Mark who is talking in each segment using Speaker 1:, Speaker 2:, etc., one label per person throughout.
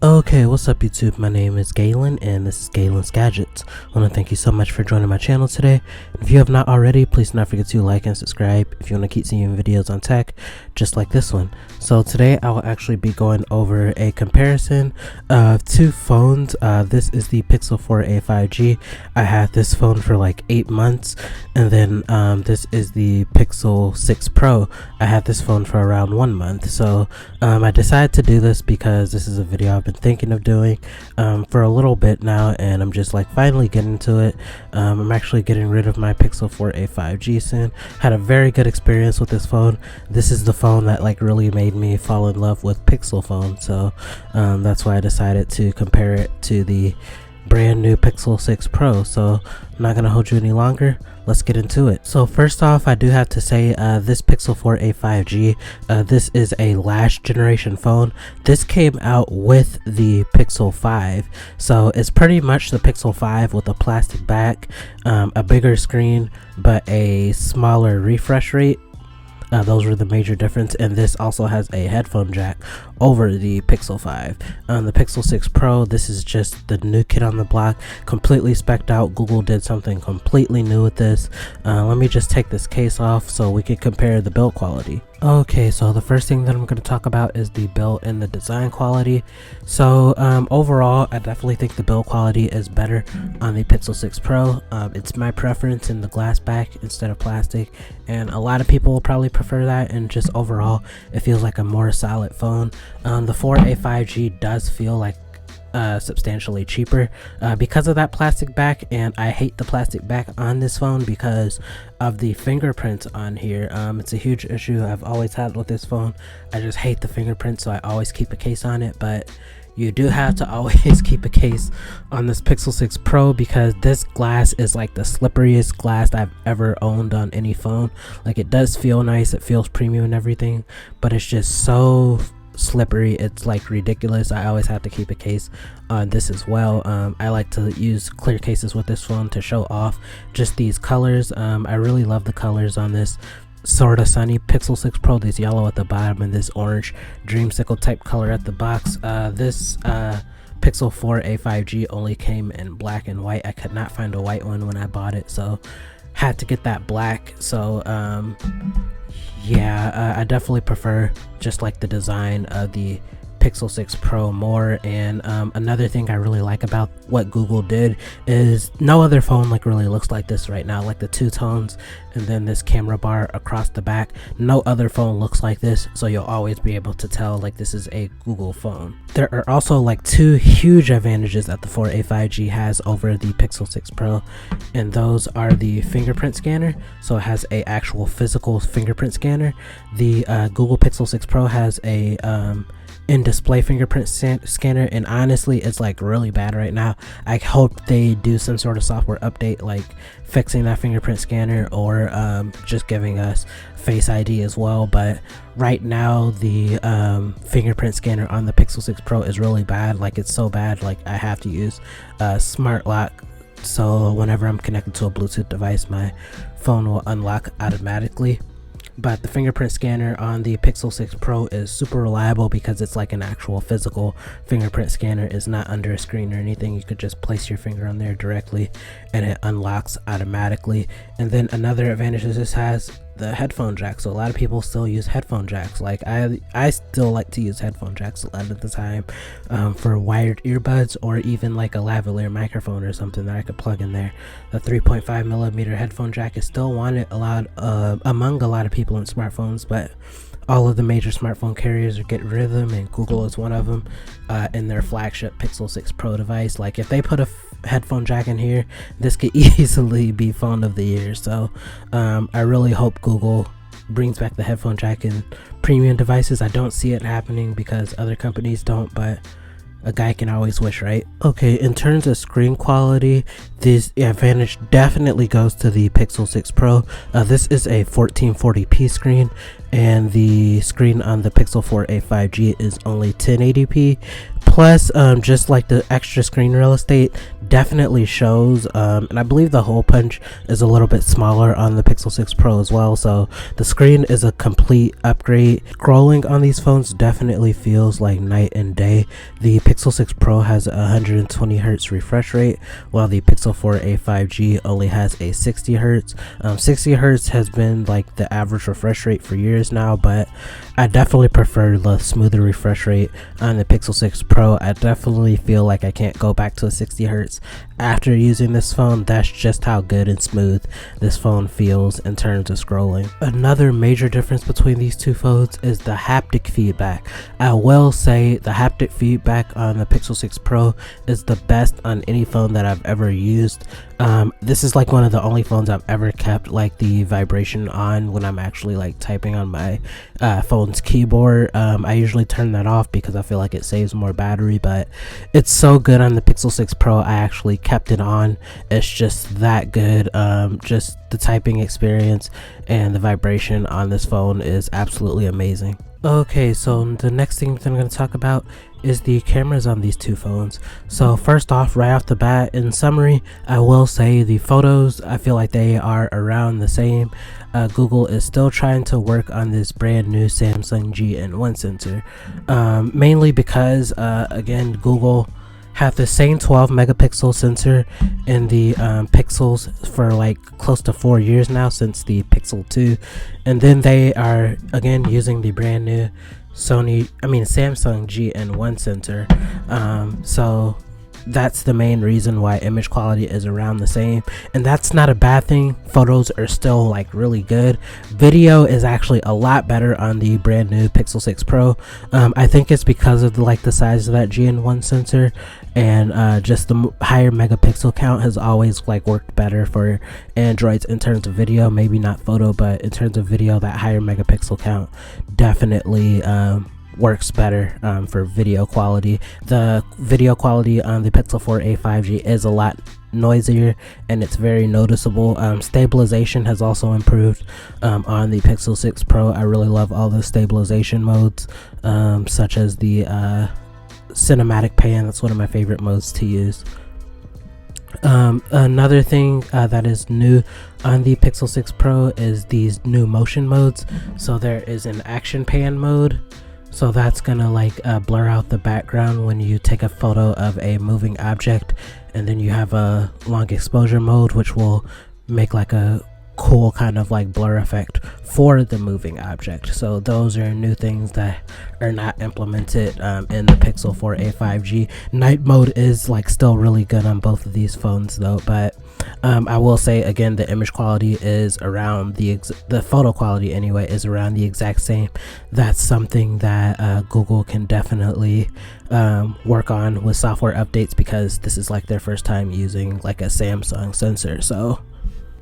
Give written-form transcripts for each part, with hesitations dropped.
Speaker 1: Okay, what's up YouTube? My name is Galen and this is Galen's Gadgets. I want to thank you so much for joining my channel today. If you have not already, please do not forget to like and subscribe if you want to keep seeing videos on tech just like this one. So today I will actually be going over a comparison of two phones. This is the Pixel 4a 5G. I had this phone for like 8 months, and then this is the Pixel 6 Pro. I had this phone for around 1 month. So I decided to do this because this is a video I've been thinking of doing for a little bit now, and I'm just like finally getting to it. I'm actually getting rid of my Pixel 4a 5G soon. Had a very good experience with this phone. This is the phone that like really made me fall in love with Pixel phones, so that's why I decided to compare it to the brand new Pixel 6 Pro. So I'm not gonna hold you any longer. Let's get into it. So first off, I do have to say this Pixel 4a 5G, this is a last generation phone. This came out with the Pixel 5, so it's pretty much the Pixel 5 with a plastic back, a bigger screen, but a smaller refresh rate. Those were the major difference, and this also has a headphone jack over the Pixel 5. The Pixel 6 Pro, this is just the new kid on the block, completely specced out. Google did something completely new with this. Let me just take this case off so we can compare the build quality. Okay, so the first thing that I'm going to talk about is the build and the design quality. So overall, I definitely think the build quality is better on the Pixel 6 Pro. It's my preference in the glass back instead of plastic, and a lot of people will probably prefer that, and just overall it feels like a more solid phone. The 4a 5G does feel like substantially cheaper because of that plastic back, and I hate the plastic back on this phone because of the fingerprints on here. It's a huge issue I've always had with this phone. I just hate the fingerprints, so I always keep a case on it. But you do have to always keep a case on this Pixel 6 Pro because this glass is like the slipperiest glass I've ever owned on any phone. Like, it does feel nice, it feels premium and everything, but it's just so slippery, it's like ridiculous. I always have to keep a case on this as well. I like to use clear cases with this phone to show off just these colors. I really love the colors on this sort of sunny Pixel 6 Pro. This yellow at the bottom and this orange dreamsicle type color at the box. This Pixel 4a 5G only came in black and white. I could not find a white one when I bought it, so had to get that black. So yeah, I definitely prefer just like the design of the Pixel 6 Pro more. And another thing I really like about what Google did is no other phone like really looks like this right now, like the two tones and then this camera bar across the back. No other phone looks like this, so you'll always be able to tell like this is a Google phone. There are also like two huge advantages that the 4a 5G has over the Pixel 6 Pro, and those are the fingerprint scanner. So it has a actual physical fingerprint scanner. The Google Pixel 6 Pro has a in-display fingerprint scanner, and honestly it's like really bad right now. I hope they do some sort of software update like fixing that fingerprint scanner, or just giving us Face ID as well. But right now the fingerprint scanner on the Pixel 6 Pro is really bad. Like, it's so bad like I have to use smart lock, so whenever I'm connected to a Bluetooth device my phone will unlock automatically. But the fingerprint scanner on the Pixel 6 Pro is super reliable because it's like an actual physical fingerprint scanner. It's not under a screen or anything. You could just place your finger on there directly and it unlocks automatically. And then another advantage is this has the headphone jack. So a lot of people still use headphone jacks. Like I still like to use headphone jacks a lot of the time for wired earbuds, or even like a lavalier microphone or something that I could plug in there. The 3.5mm headphone jack is still wanted among a lot of people in smartphones, but all of the major smartphone carriers are getting rid of them, and Google is one of them in their flagship Pixel 6 Pro device. Like, if they put a headphone jack in here, this could easily be phone of the year. So I really hope Google brings back the headphone jack in premium devices. I don't see it happening because other companies don't, but a guy can always wish, right? Okay, in terms of screen quality, this advantage definitely goes to the Pixel 6 Pro. This is a 1440p screen, and the screen on the Pixel 4a 5G is only 1080p. Plus, just like the extra screen real estate definitely shows, and I believe the hole punch is a little bit smaller on the Pixel 6 Pro as well, so the screen is a complete upgrade. Scrolling on these phones definitely feels like night and day. The Pixel 6 Pro has a 120 Hz refresh rate, while the Pixel 4a 5G only has a 60 Hz. 60 Hz has been like the average refresh rate for years now, but I definitely prefer the smoother refresh rate on the Pixel 6 Pro. I definitely feel like I can't go back to a 60 Hz after using this phone. That's just how good and smooth this phone feels in terms of scrolling. Another major difference between these two phones is the haptic feedback. I will say the haptic feedback on the Pixel 6 Pro is the best on any phone that I've ever used. This is like one of the only phones I've ever kept like the vibration on when I'm actually like typing on my phone's keyboard. I usually turn that off because I feel like it saves more battery, but it's so good on the Pixel 6 Pro. I actually kept it on. It's just that good. Just the typing experience and the vibration on this phone is absolutely amazing. Okay, so the next thing that I'm going to talk about is the cameras on these two phones. So first off, right off the bat, in summary, I will say the photos, I feel like they are around the same. Google is still trying to work on this brand new Samsung GN1 sensor, mainly because again, Google have the same 12 megapixel sensor in the Pixels for like close to 4 years now, since the Pixel 2, and then they are again using the brand new Samsung GN1 sensor. So that's the main reason why image quality is around the same, and that's not a bad thing. Photos are still like really good. Video is actually a lot better on the brand new Pixel 6 Pro. I think it's because of the size of that GN1 sensor, and just the higher megapixel count has always like worked better for Androids in terms of video. Maybe not photo, but in terms of video, that higher megapixel count definitely works better for video quality. The video quality on the Pixel 4a 5G is a lot noisier, and it's very noticeable. Stabilization has also improved on the Pixel 6 Pro. I really love all the stabilization modes, such as the cinematic pan. That's one of my favorite modes to use. Another thing that is new on the Pixel 6 Pro is these new motion modes. So there is an action pan mode, so that's gonna blur out the background when you take a photo of a moving object, and then you have a long exposure mode, which will make like a cool kind of like blur effect for the moving object. So those are new things that are not implemented in the Pixel 4a 5G. Night mode is like still really good on both of these phones though, but I will say again, the image quality is around the photo quality anyway is around the exact same. That's something that Google can definitely work on with software updates, because this is like their first time using like a Samsung sensor. So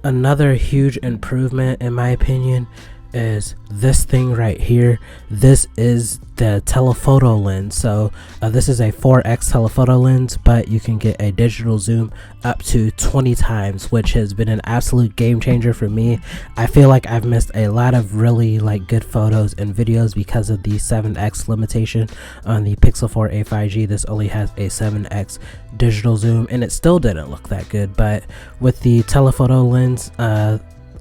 Speaker 1: another huge improvement in my opinion is this thing right here. This is the telephoto lens. So this is a 4x telephoto lens, but you can get a digital zoom up to 20 times, which has been an absolute game changer for me. I feel like I've missed a lot of really like good photos and videos because of the 7x limitation on the Pixel 4a 5G. This only has a 7x digital zoom, and it still didn't look that good. But with the telephoto lens,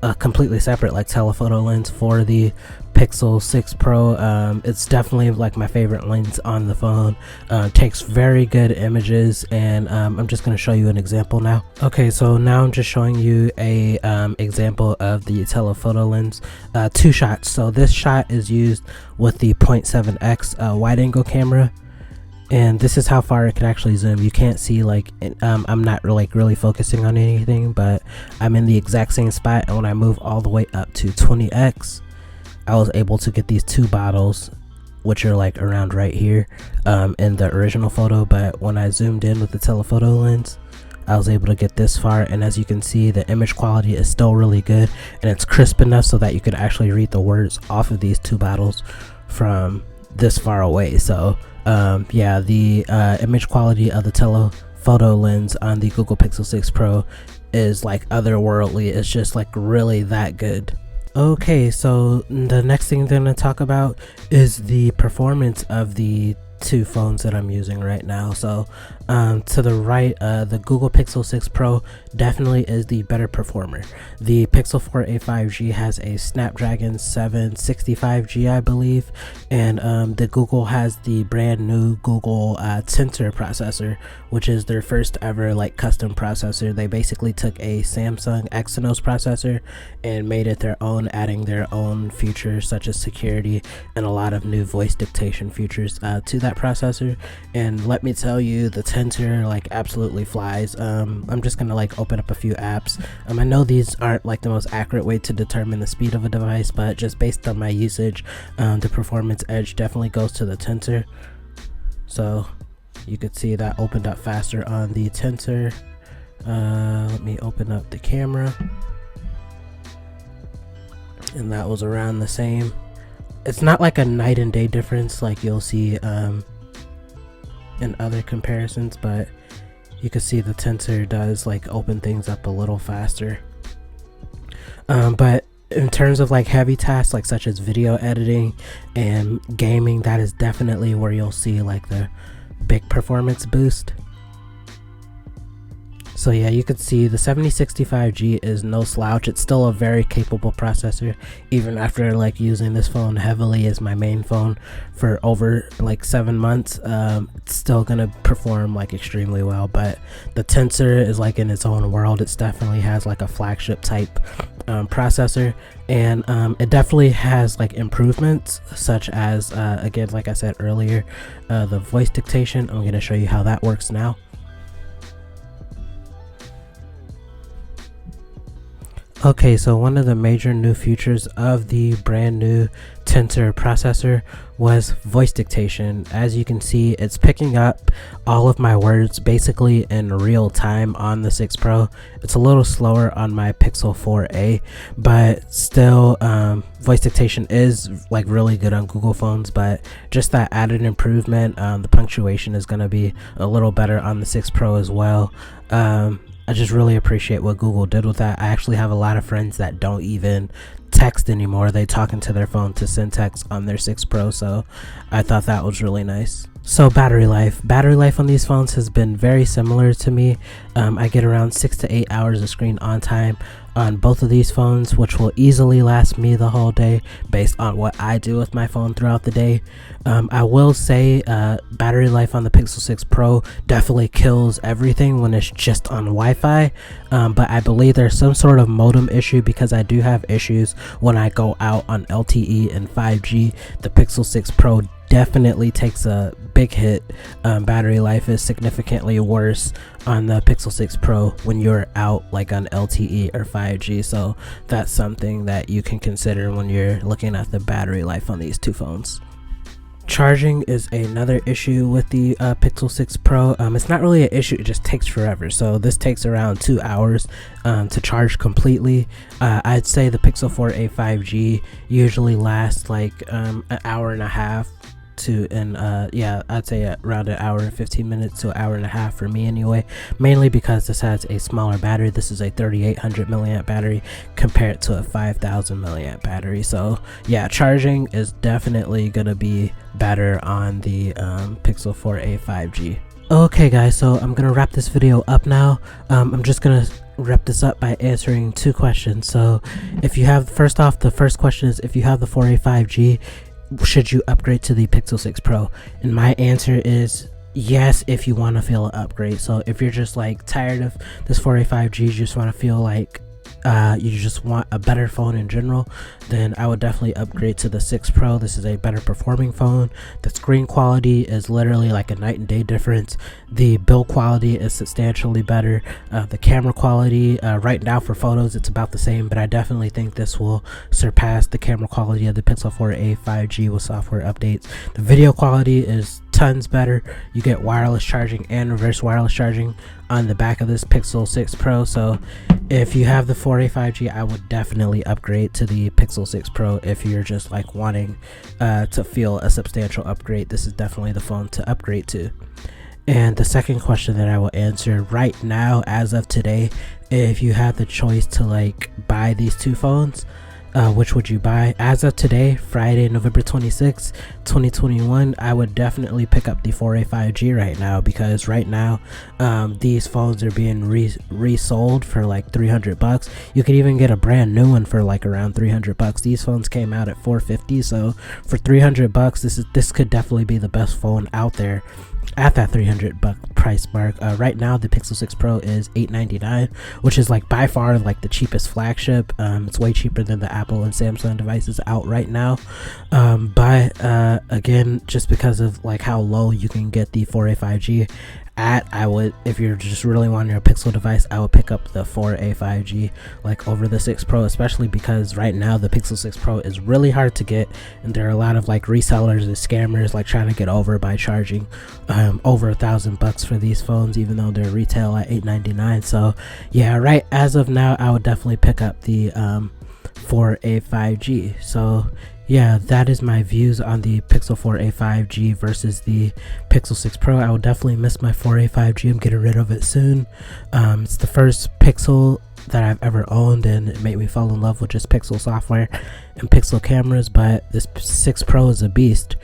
Speaker 1: a completely separate like telephoto lens for the Pixel 6 Pro, it's definitely like my favorite lens on the phone. Takes very good images, and I'm just going to show you an example now. Okay, so now I'm just showing you a example of the telephoto lens. Two shots. So this shot is used with the 0.7x wide angle camera, and this is how far it can actually zoom. You can't see like I'm not really focusing on anything, but I'm in the exact same spot, and when I move all the way up to 20x, I was able to get these two bottles, which are like around right here in the original photo. But when I zoomed in with the telephoto lens, I was able to get this far, and as you can see, the image quality is still really good, and it's crisp enough so that you could actually read the words off of these two bottles from this far away. So yeah, the image quality of the telephoto lens on the Google Pixel 6 Pro is like otherworldly. It's just like really that good. Okay, so the next thing they're going to talk about is the performance of the two phones that I'm using right now. So to the right, the Google Pixel 6 Pro definitely is the better performer. The Pixel 4a 5G has a Snapdragon 765G, I believe, and the Google has the brand new Google Tensor processor, which is their first ever like custom processor. They basically took a Samsung Exynos processor and made it their own, adding their own features such as security and a lot of new voice dictation features to that processor. And let me tell you, the Tensor like absolutely flies. I'm just gonna like open up a few apps. I know these aren't like the most accurate way to determine the speed of a device, but just based on my usage, the performance edge definitely goes to the Tensor. So you could see that opened up faster on the Tensor. Let me open up the camera, and that was around the same. It's not like a night and day difference like you'll see in other comparisons, but you can see the Tensor does like open things up a little faster. But in terms of like heavy tasks like such as video editing and gaming, that is definitely where you'll see like the big performance boost. So yeah, you could see the 7065G is no slouch. It's still a very capable processor, even after like using this phone heavily as my main phone for over like 7 months. It's still gonna perform like extremely well. But the Tensor is like in its own world. It definitely has like a flagship type processor, and it definitely has like improvements such as again, like I said earlier, the voice dictation. I'm gonna show you how that works now. Okay, so one of the major new features of the brand new Tensor processor was voice dictation. As you can see, it's picking up all of my words basically in real time on the 6 Pro. It's a little slower on my Pixel 4a, but still voice dictation is like really good on Google phones. But just that added improvement, the punctuation is going to be a little better on the 6 Pro as well. I just really appreciate what Google did with that. I actually have a lot of friends that don't even text anymore. They talk into their phone to send text on their 6 Pro, so I thought that was really nice. So battery life on these phones has been very similar to me. I get around 6 to 8 hours of screen on time on both of these phones, which will easily last me the whole day based on what I do with my phone throughout the day. I will say battery life on the Pixel 6 Pro definitely kills everything when it's just on Wi-Fi, but I believe there's some sort of modem issue because I do have issues when I go out on LTE and 5G. The Pixel 6 Pro definitely takes a big hit. Battery life is significantly worse on the Pixel 6 Pro when you're out like on LTE or 5G, so that's something that you can consider when you're looking at the battery life on these two phones. Charging is another issue with the Pixel 6 Pro. It's not really an issue, it just takes forever. So this takes around 2 hours to charge completely. I'd say the Pixel 4a 5G usually lasts like an hour and a half to, and yeah, I'd say around an hour and 15 minutes to an hour and a half for me anyway, mainly because this has a smaller battery. This is a 3800 milliamp battery compared to a 5000 milliamp battery. So yeah, charging is definitely gonna be better on the Pixel 4a 5G. Okay guys, so I'm gonna wrap this video up now. I'm just gonna wrap this up by answering two questions. So if you have, first off, the first question is, if you have the 4a 5G, should you upgrade to the Pixel 6 Pro? And my answer is yes, if you want to feel an upgrade. So if you're just like tired of this 4a 5G, you just want to feel like you just want a better phone in general, then I would definitely upgrade to the 6 Pro. This is a better performing phone. The screen quality is literally like a night and day difference. The build quality is substantially better. The camera quality, right now for photos, it's about the same, but I definitely think this will surpass the camera quality of the Pixel 4a 5G with software updates. The video quality is tons better. You get wireless charging and reverse wireless charging on the back of this Pixel 6 Pro. So if you have the 4a 5G, I would definitely upgrade to the Pixel 6 Pro. If you're just like wanting to feel a substantial upgrade, this is definitely the phone to upgrade to. And the second question that I will answer right now, as of today, if you have the choice to like buy these two phones, which would you buy? As of today, Friday, November 26th, 2021, I would definitely pick up the 4A 5G right now, because right now these phones are being resold for like $300. You could even get a brand new one for like around $300. These phones came out at $450, so for $300, this could definitely be the best phone out there at that $300 price mark. Right now the Pixel 6 Pro is $899, which is like by far like the cheapest flagship. It's way cheaper than the Apple and Samsung devices out right now, but again, just because of like how low you can get the 4A 5G at, I would, if you're just really wanting a Pixel device, I would pick up the 4A 5G like over the 6 Pro, especially because right now the Pixel 6 Pro is really hard to get, and there are a lot of like resellers and scammers like trying to get over by charging over $1,000 for these phones, even though they're retail at $899. So yeah, right as of now, I would definitely pick up the 4A 5G. So yeah, that is my views on the Pixel 4A 5G versus the Pixel 6 Pro. I will definitely miss my 4A 5G. I'm getting rid of it soon. It's the first Pixel that I've ever owned, and it made me fall in love with just Pixel software and Pixel cameras, but this 6 Pro is a beast.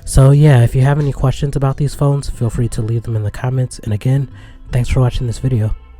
Speaker 1: So yeah, if you have any questions about these phones, feel free to leave them in the comments. And again, thanks for watching this video.